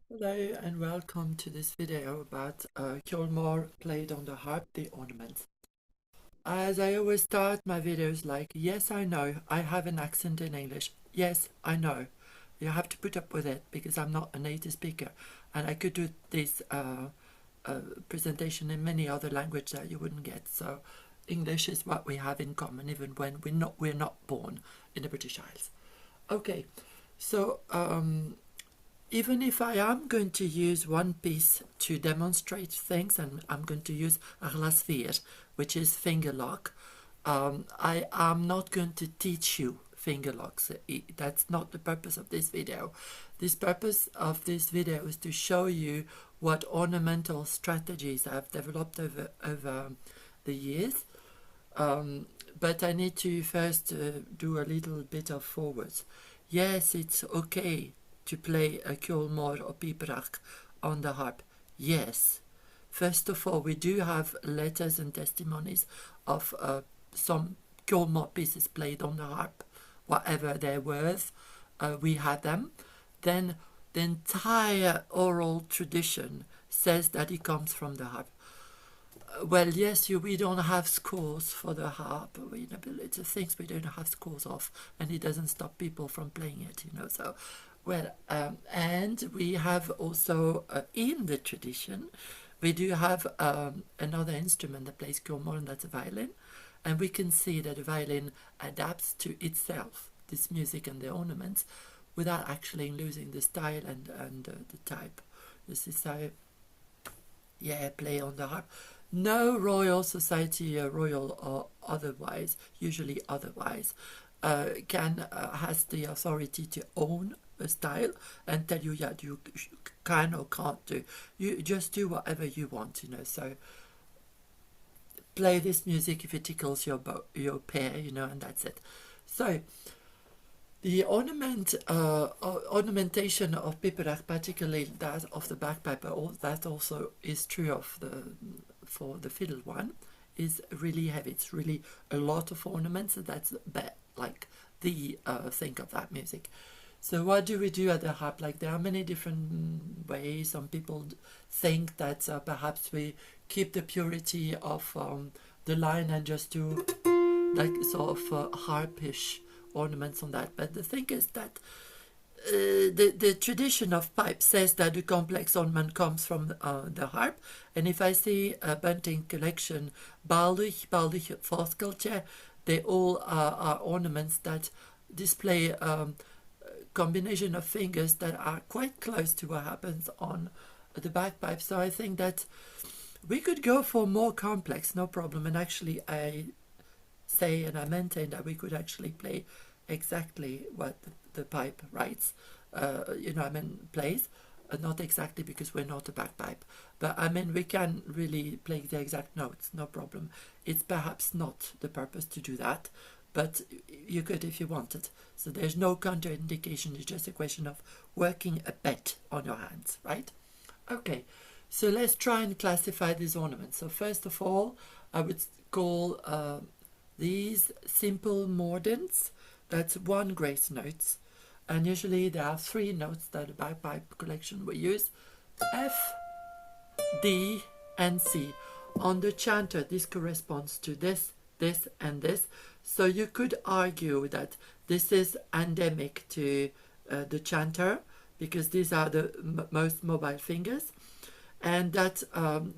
Hello and welcome to this video about CeolMor played on the harp, the ornaments. As I always start my videos like, yes I know, I have an accent in English. Yes, I know. You have to put up with it because I'm not a native speaker and I could do this presentation in many other languages that you wouldn't get. So English is what we have in common even when we're not born in the British Isles. Okay, so even if I am going to use one piece to demonstrate things, and I'm going to use Arlasveer, which is finger lock, I am not going to teach you finger locks. That's not the purpose of this video. The purpose of this video is to show you what ornamental strategies I've developed over the years. But I need to first do a little bit of forwards. Yes, it's okay to play a CeolMor or piperach on the harp. Yes. First of all, we do have letters and testimonies of some CeolMor pieces played on the harp, whatever they're worth. We had them. Then the entire oral tradition says that it comes from the harp. Well, yes, we don't have scores for the harp. It's things we don't have scores of, and it doesn't stop people from playing it, So, well, and we have also in the tradition, we do have another instrument that plays CeolMor, and that's a violin, and we can see that the violin adapts to itself this music and the ornaments without actually losing the style and the type. This is how, yeah, play on the harp. No royal society, royal or otherwise, usually otherwise, has the authority to own a style and tell you, yeah, you can or can't do. You just do whatever you want, So play this music if it tickles your pair, and that's it. So the ornamentation of piperach, particularly that of the bagpipe, but that also is true for the fiddle one, is really heavy. It's really a lot of ornaments, and that's like the thing of that music. So what do we do at the harp? Like, there are many different ways. Some people think that perhaps we keep the purity of the line and just do like sort of harpish ornaments on that. But the thing is that the tradition of pipe says that the complex ornament comes from the harp. And if I see a bunting collection, baldig, forskeltje, they all are ornaments that display combination of fingers that are quite close to what happens on the bagpipe. So I think that we could go for more complex, no problem. And actually I say and I maintain that we could actually play exactly what the pipe writes, plays. Not exactly, because we're not a bagpipe, but we can really play the exact notes, no problem. It's perhaps not the purpose to do that, but you could if you wanted. So there's no contraindication, it's just a question of working a bet on your hands, right? Okay, so let's try and classify these ornaments. So first of all, I would call these simple mordents. That's one grace notes, and usually there are three notes that the bagpipe collection will use: F, D, and C. On the chanter, this corresponds to this, this, and this. So you could argue that this is endemic to the chanter, because these are the most mobile fingers, and that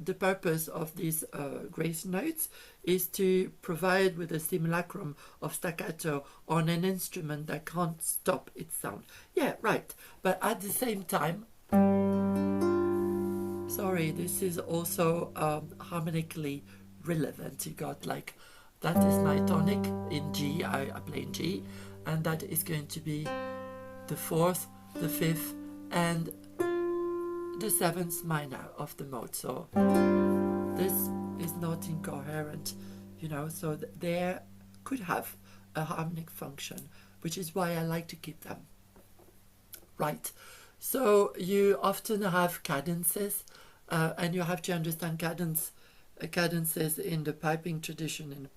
the purpose of these grace notes is to provide with a simulacrum of staccato on an instrument that can't stop its sound. Yeah, right. But at the same time, sorry, this is also harmonically relevant. You got like, that is my tonic in G, I play in G, and that is going to be the fourth, the fifth, and the seventh minor of the mode. So this is not incoherent, so there could have a harmonic function, which is why I like to keep them. Right. So you often have cadences, and you have to understand cadences in the piping tradition, in the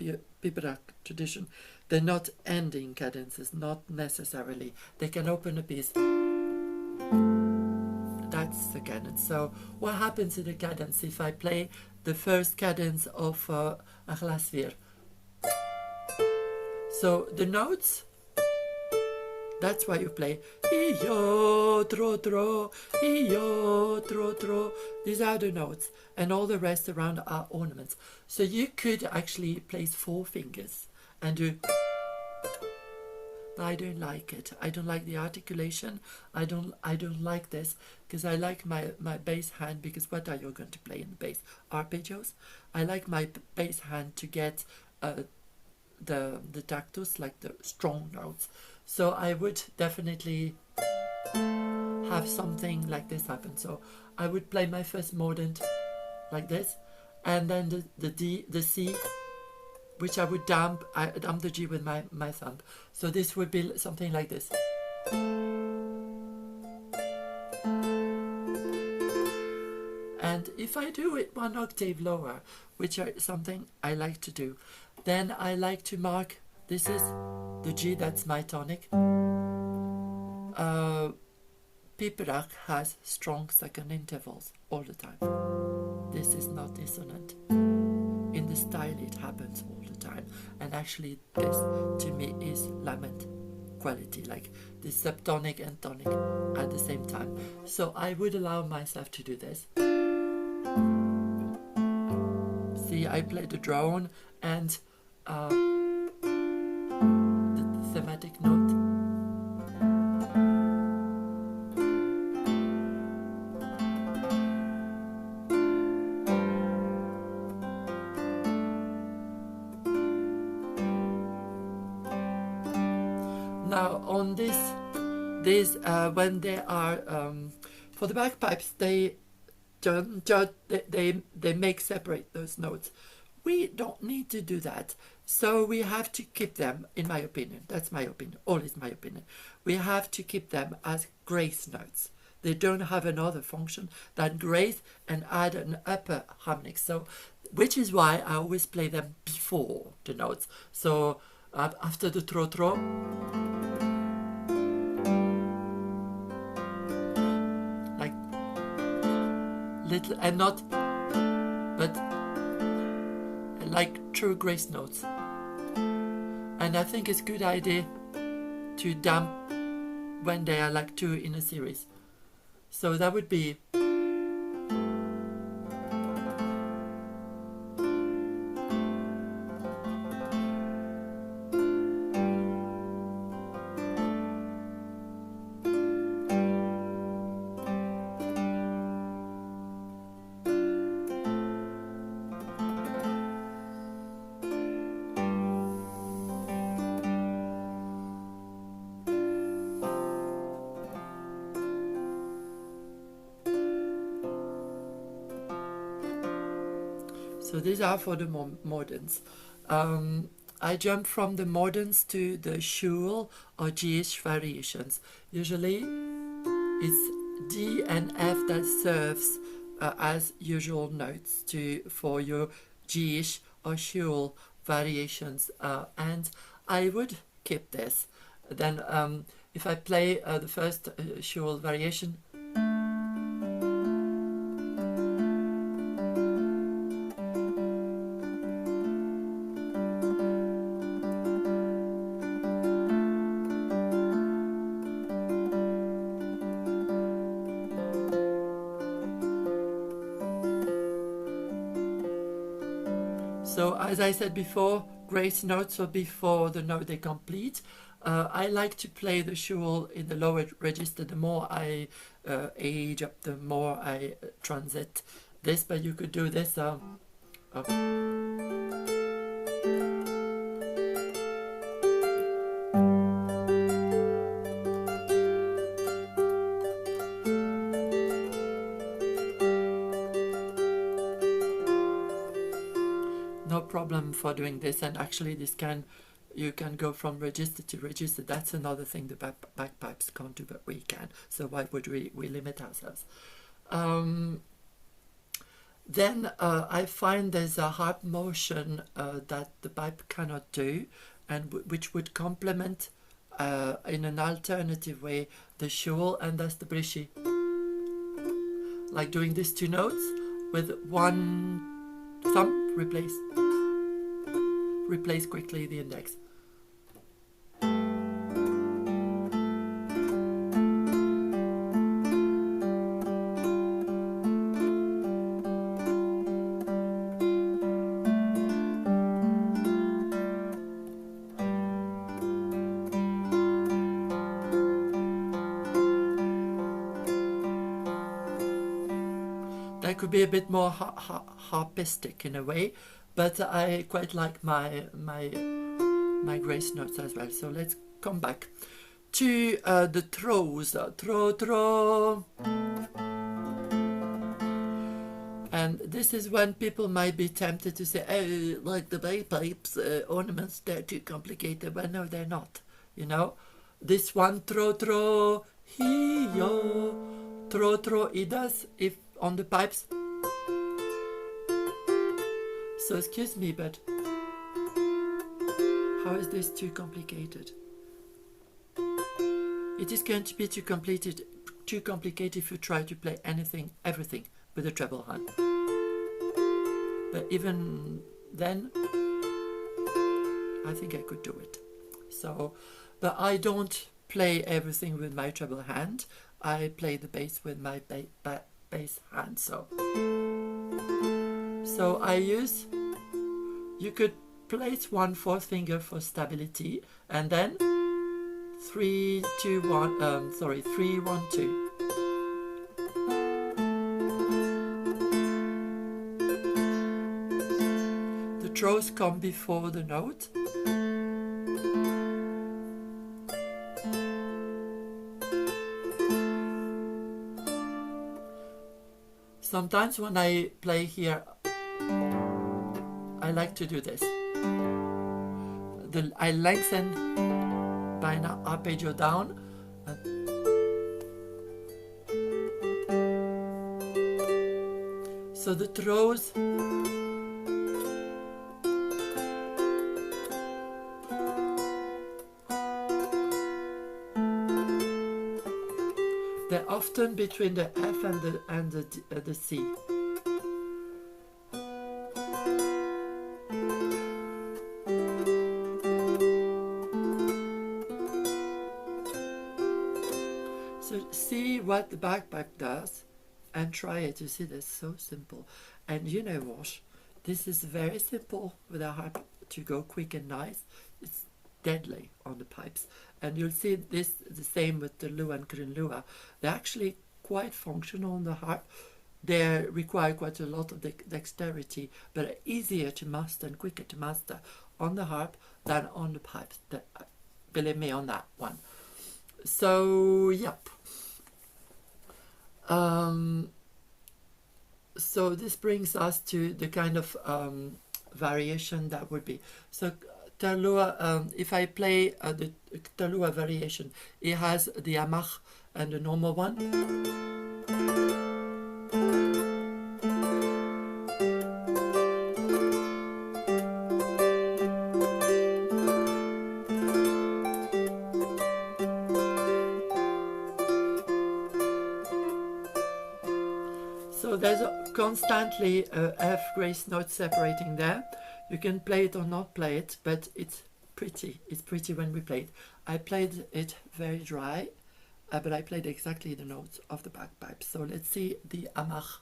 piperach tradition. They're not ending cadences, not necessarily. They can open a piece. That that's the cadence. So what happens in the cadence if I play the first cadence of Achlasvir? So the notes, that's why you play Iyo, tro, tro, Iyo, tro, tro. These are the notes, and all the rest around are ornaments. So you could actually place 4 fingers and do. But I don't like it. I don't like the articulation. I don't like this, because I like my bass hand, because what are you going to play in the bass? Arpeggios? I like my bass hand to get the tactus, like the strong notes. So I would definitely have something like this happen. So I would play my first mordent like this, and then the D, the C, which I would damp the G with my thumb. So this would be something like this. And if I do it 1 octave lower, which is something I like to do, then I like to mark, this is the G, that's my tonic. Piperach has strong second intervals all the time. This is not dissonant. In the style it happens all the time, and actually this to me is lament quality, like the subtonic and tonic at the same time. So I would allow myself to do this. See, I play the drone and the thematic note. Now on this when they are for the bagpipes, they make separate those notes. We don't need to do that, so we have to keep them, in my opinion, that's my opinion, always my opinion, we have to keep them as grace notes. They don't have another function than grace and add an upper harmonic. So, which is why I always play them before the notes. So after the tro tro, like little, and not, but like true grace notes. And I think it's a good idea to damp when they are like 2 in a series. So that would be so these are for the moderns. I jump from the moderns to the Schul or G-ish variations. Usually it's D and F that serves as usual notes for your G-ish or Schul variations, and I would keep this. Then if I play the first Schul variation, so as I said before, grace notes are before the note they complete. I like to play the Schul in the lower register. The more I age up, the more I transit this, but you could do this no problem for doing this. And actually this you can go from register to register. That's another thing the bagpipes can't do, but we can. So why would we limit ourselves? Then I find there's a harp motion that the pipe cannot do, and which would complement in an alternative way the Schul, and that's the brishy. like doing these two notes with one thumb, replace quickly the index. That could be a bit more harpistic in a way, but I quite like my grace notes as well. So let's come back to the throws. Throw. And this is when people might be tempted to say, oh, like the bagpipes ornaments, they're too complicated. Well, no, they're not. You know, this one, throw, he-yo, throw, it does, if on the pipes. So excuse me, but how is this too complicated? It is going to be too complicated if you try to play everything with a treble hand. But even then, I think I could do it. So, but I don't play everything with my treble hand. I play the bass with my bass hand. So I use, you could place 1/4 finger for stability, and then 3, 2, 1, 3, 1, 2. The throws come before the note. Sometimes when I play here, I like to do this. I lengthen by an arpeggio down. So the throws they're often between the F and the C. So see what the bagpipe does and try it. You see, that's so simple. And you know what? This is very simple with a harp to go quick and nice. It's deadly on the pipes. And you'll see this the same with the Lua and Krinlua. They're actually quite functional on the harp. They require quite a lot of dexterity, but are easier to master and quicker to master on the harp than on the pipes. Believe me on that one. So, yep. So this brings us to the kind of variation that would be. So Terlua, if I play the Terlua variation, it has the amach and the normal one. So there's constantly a F grace note separating there. You can play it or not play it, but it's pretty. It's pretty when we play it. I played it very dry, but I played exactly the notes of the bagpipe. So let's see the amach.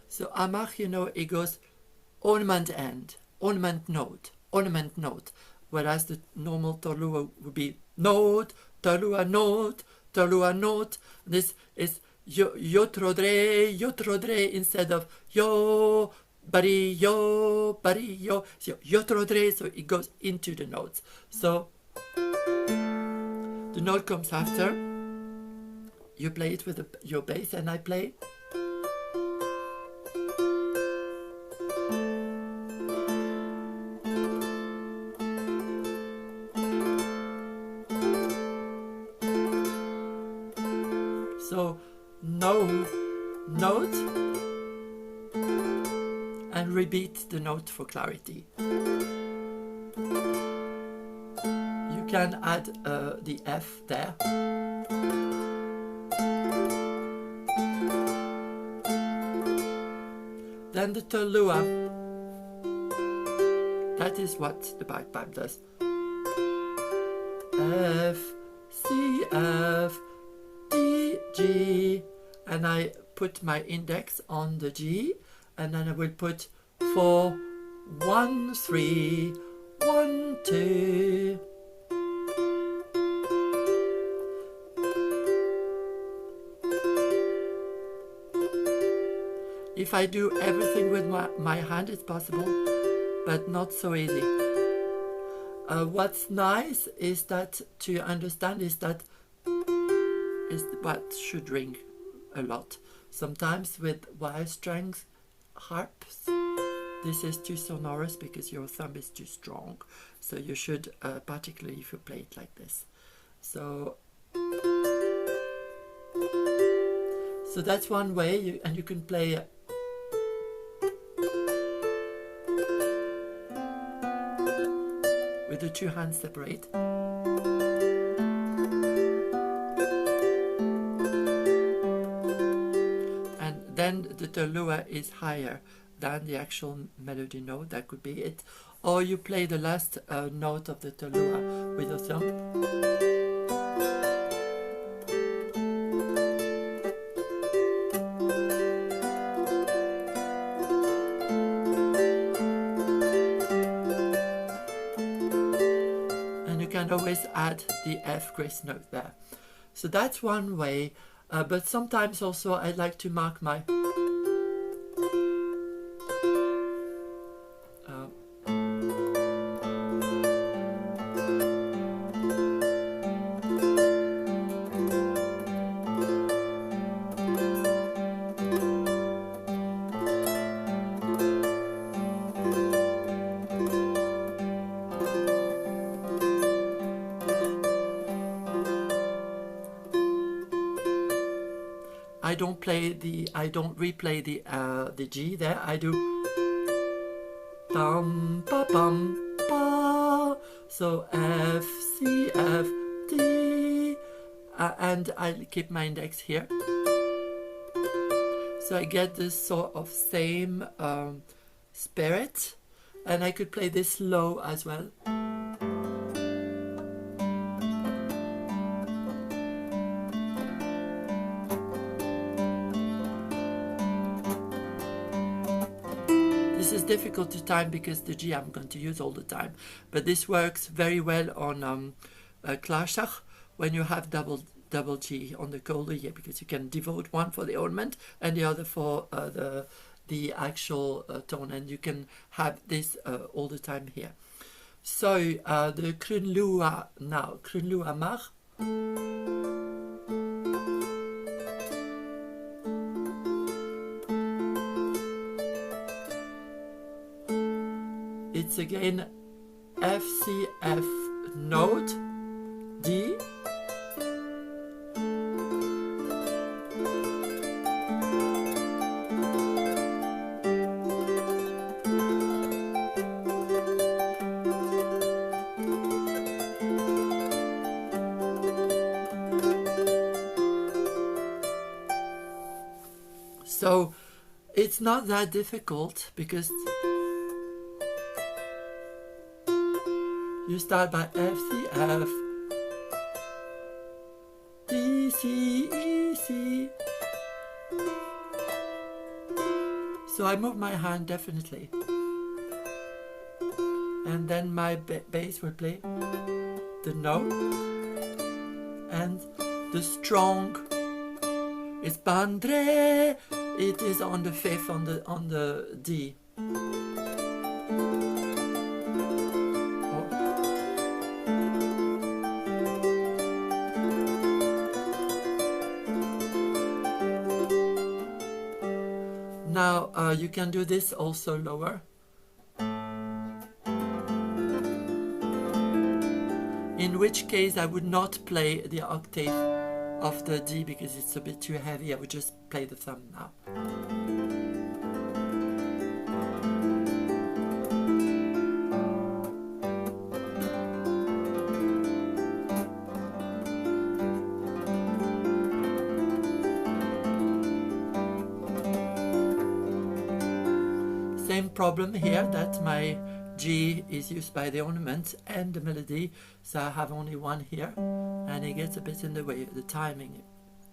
So amach, you know, it goes ornament end, ornament note, whereas the normal Terlua would be note, Terlua note, Terlua note. This is yo trodre instead of yo bari yo. So yo trodre, so it goes into the notes. So the note comes after. You play it with your bass, and I play. So note and repeat the note for clarity. You can add the F there. Then the Tolua. That is what the bagpipe does. F, C, F, D, G, and I put my index on the G, and then I will put 4, 1, 3, 1, 2. If I do everything with my hand, it's possible, but not so easy. What's nice is that to understand is that is what should ring a lot. Sometimes with wire strings harps, this is too sonorous because your thumb is too strong. So you should, particularly if you play it like this. So that's one way, and you can play with the two hands separate. And then the Tolua is higher than the actual melody note, that could be it. Or you play the last note of the Tolua with your thumb. Always add the F grace note there. So that's one way, but sometimes also I like to mark my I don't replay the G there. I do bum ba bum ba. So F C F D, and I keep my index here. So I get this sort of same spirit, and I could play this low as well. This is difficult to time because the G I'm going to use all the time, but this works very well on Klarschach when you have double G on the colder here, because you can devote one for the ornament and the other for the actual tone, and you can have this all the time here. So the Krunlua now, Krunlua Mach. It's again F, C, F note, D, so it's not that difficult because you start by F, C, F, D, C, E, C. So I move my hand definitely. And then my bass will play the note. And the strong is Bandre. It is on the fifth, on the D. Now you can do this also lower. In which case I would not play the octave of the D because it's a bit too heavy. I would just play the thumb now. Same problem here, that my G is used by the ornament and the melody, so I have only one here, and it gets a bit in the way of the timing.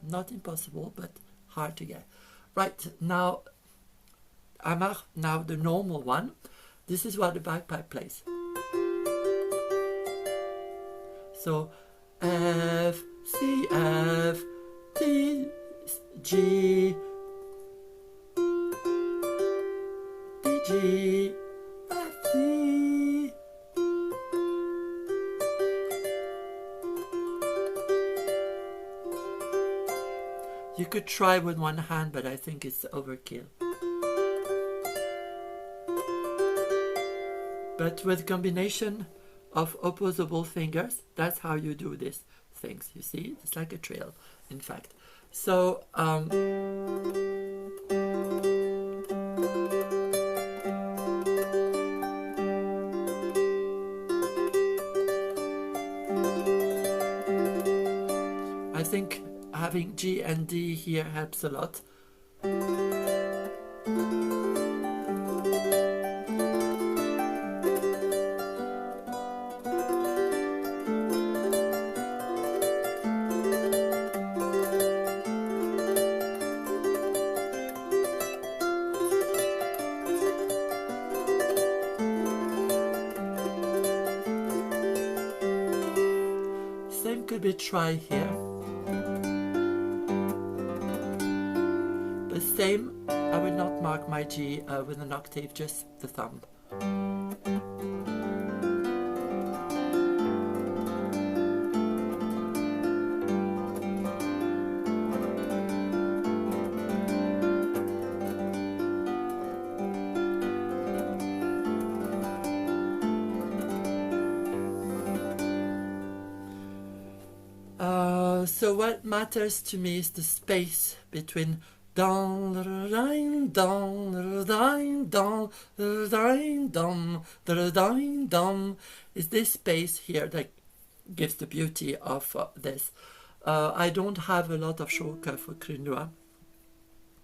Not impossible, but hard to get. Right, now, now the normal one. This is what the bagpipe plays. So, F, C, F, D, G, D, G, F, C. You could try with one hand, but I think it's overkill. But with combination of opposable fingers, that's how you do these things. You see, it's like a trill, in fact. So I think having G and D here helps a lot. Same could be try here. The same, I will not mark my G with an octave, just the thumb. So what matters to me is the space between dong dong dong dong dong dong dong dong. Is this space here that gives the beauty of this. I don't have a lot of shortcut for Crinois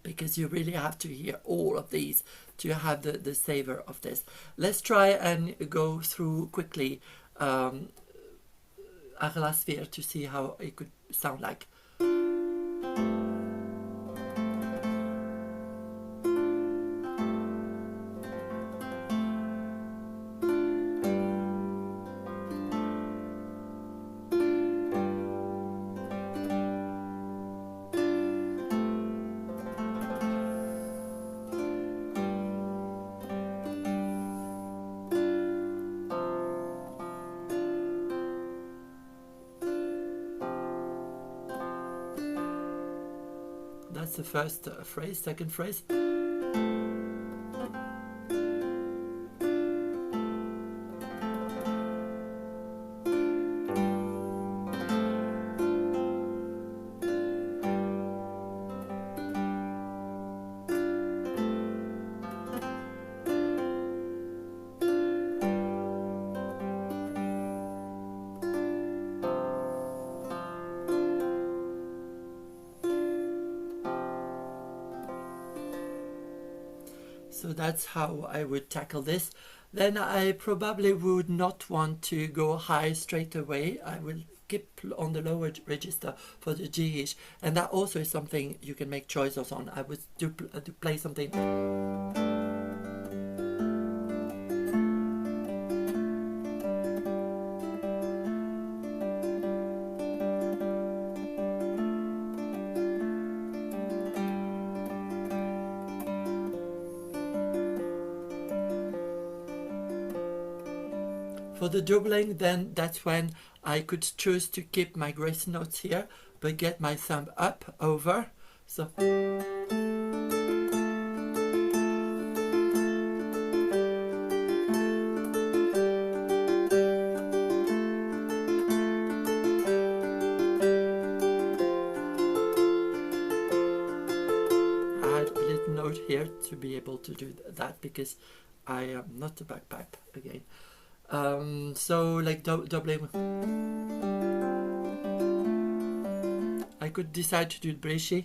because you really have to hear all of these to have the savor of this. Let's try and go through quickly Arla Sphere to see how it could sound like. That's the first phrase. Second phrase. So that's how I would tackle this. Then I probably would not want to go high straight away. I will keep on the lower register for the G-ish. And that also is something you can make choices on. I would do play something. For the doubling, then that's when I could choose to keep my grace notes here, but get my thumb up over. So I had a little note here to be able to do that because I am not a bagpipe again. So like doubling, I could decide to do Bresci.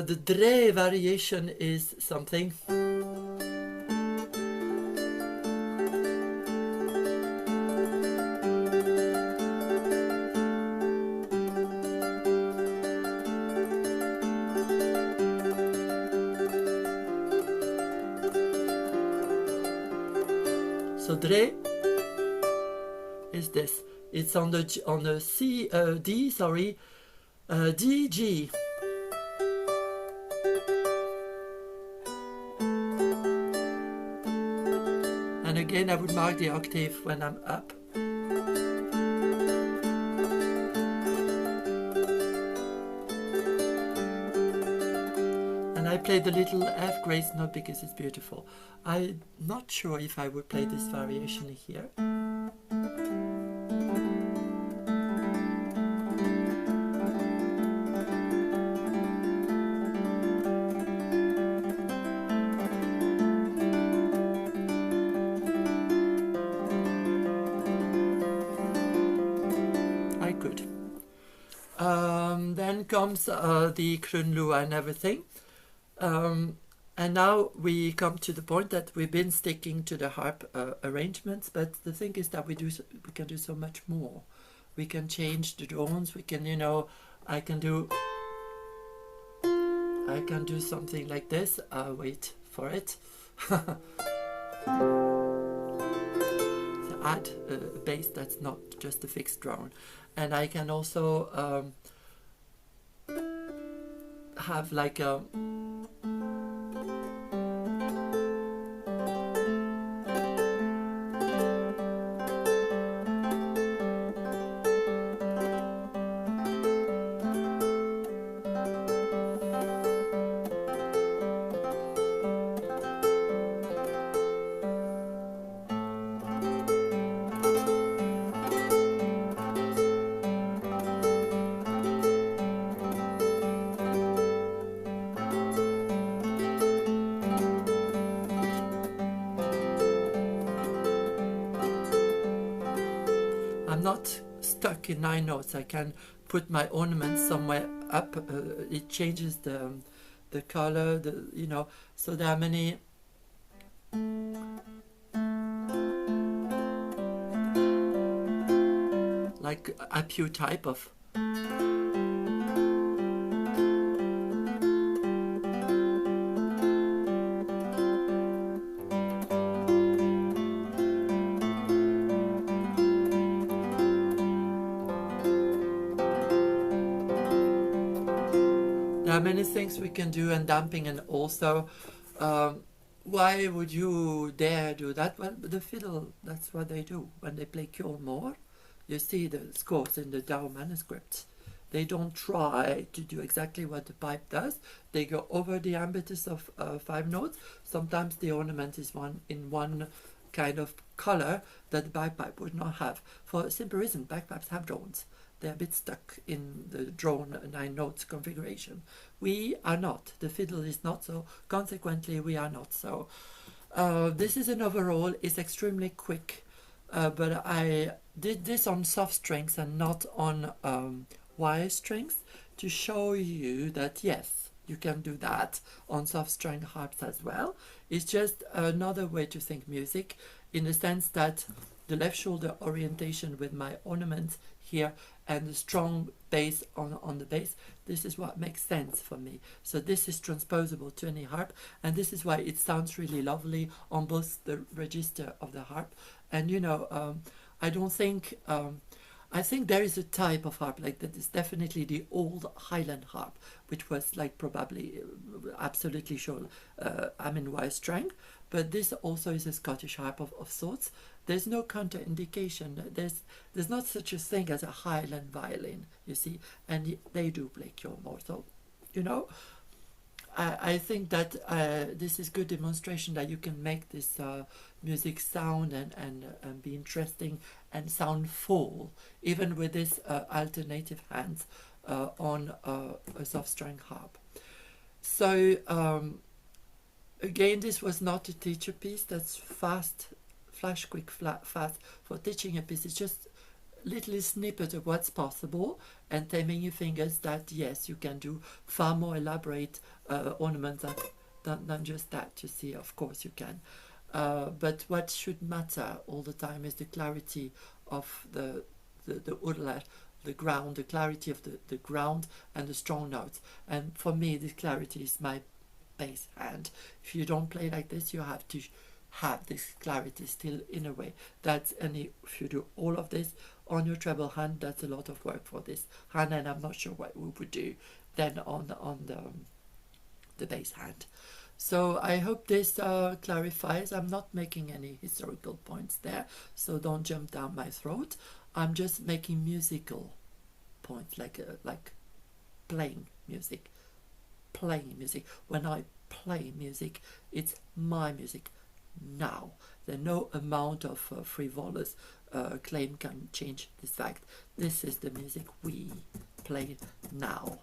The Dre variation is something. So Dre is this. It's on the D, sorry, D, G. And again, I would mark the octave when I'm up. And I play the little F grace note because it's beautiful. I'm not sure if I would play this variation here. I could. Then comes the Krunlu and everything. And now we come to the point that we've been sticking to the harp arrangements, but the thing is that we can do so much more. We can change the drones. We can, you know, I can do something like this. Wait for it. So add a bass that's not just a fixed drone, and I can also have like a I'm not stuck in 9 notes. I can put my ornaments somewhere up. It changes the color, you know. So there are many. Like a few type of. There are many things we can do, and damping, and also why would you dare do that? Well, the fiddle, that's what they do when they play CeolMor. You see the scores in the Dao manuscripts. They don't try to do exactly what the pipe does. They go over the ambitus of 5 notes. Sometimes the ornament is in one kind of color that the bagpipe would not have. For a simple reason, bagpipes have drones. They're a bit stuck in the drone 9 notes configuration. We are not. The fiddle is not, so consequently we are not. So this is an overall. It's extremely quick, but I did this on soft strings and not on wire strings to show you that yes, you can do that on soft string harps as well. It's just another way to think music, in the sense that the left shoulder orientation with my ornaments here and the strong bass on the bass, this is what makes sense for me. So this is transposable to any harp, and this is why it sounds really lovely on both the register of the harp. And you know, I don't think I think there is a type of harp like that is definitely the old Highland harp, which was like probably absolutely sure I mean wire string, but this also is a Scottish harp of sorts. There's no contraindication. There's not such a thing as a Highland violin, you see, and they do play CeolMor. So, you know, I think that this is good demonstration that you can make this music sound and be interesting and sound full, even with this alternative hands on a soft string harp. So again, this was not a teacher piece. That's fast, flash, quick, fast. For teaching a piece, it's just little snippet of what's possible and taming your fingers that yes, you can do far more elaborate ornaments than just that. You see, of course you can. But what should matter all the time is the clarity of the urla, the ground, the clarity of the ground and the strong notes. And for me, this clarity is my bass hand. If you don't play like this, you have to have this clarity still in a way. That's if you do all of this on your treble hand, that's a lot of work for this hand, and I'm not sure what we would do then on the bass hand. So I hope this clarifies. I'm not making any historical points there, so don't jump down my throat. I'm just making musical points, like playing music. Playing music. When I play music, it's my music now. There's no amount of frivolous claim can change this fact. This is the music we play now,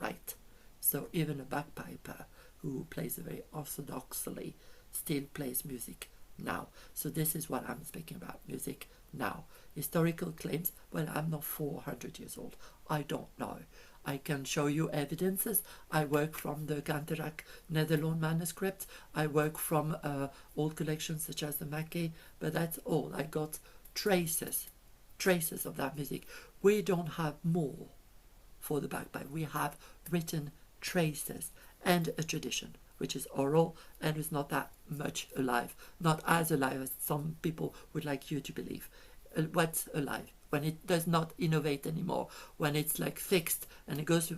right? So even a bagpiper who plays very orthodoxly still plays music now. So this is what I'm speaking about, music now. Historical claims, well, I'm not 400 years old. I don't know. I can show you evidences. I work from the Canterbury Netherlands manuscript. I work from old collections such as the Mackay, but that's all. I got traces of that music. We don't have more for the bagpipe. We have written traces and a tradition, which is oral and is not that much alive, not as alive as some people would like you to believe. What's alive? When it does not innovate anymore, when it's like fixed and it goes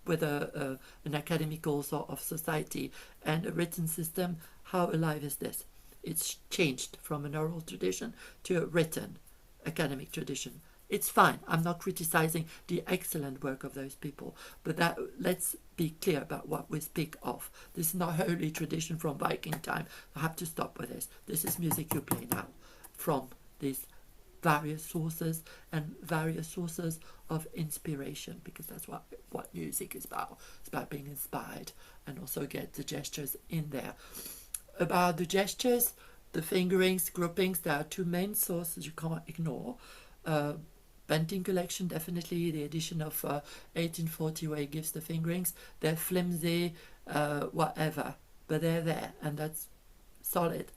with an academical sort of society and a written system, how alive is this? It's changed from an oral tradition to a written academic tradition. It's fine. I'm not criticizing the excellent work of those people, but let's be clear about what we speak of. This is not holy tradition from Viking time. I have to stop with this. This is music you play now from these various sources and various sources of inspiration, because that's what music is about. It's about being inspired and also get the gestures in there. About the gestures, the fingerings, groupings, there are two main sources you can't ignore. Benting collection, definitely the edition of 1840 where he gives the fingerings. They're flimsy, whatever, but they're there and that's solid.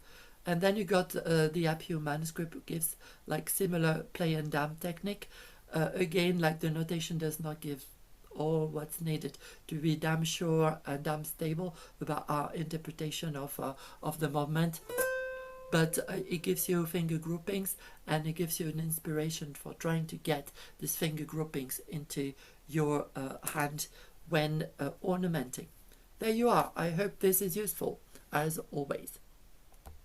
And then you got the Appian manuscript, which gives like similar play and damp technique. Again, like the notation does not give all what's needed to be damn sure and damn stable about our interpretation of the movement. But it gives you finger groupings and it gives you an inspiration for trying to get these finger groupings into your hand when ornamenting. There you are. I hope this is useful, as always.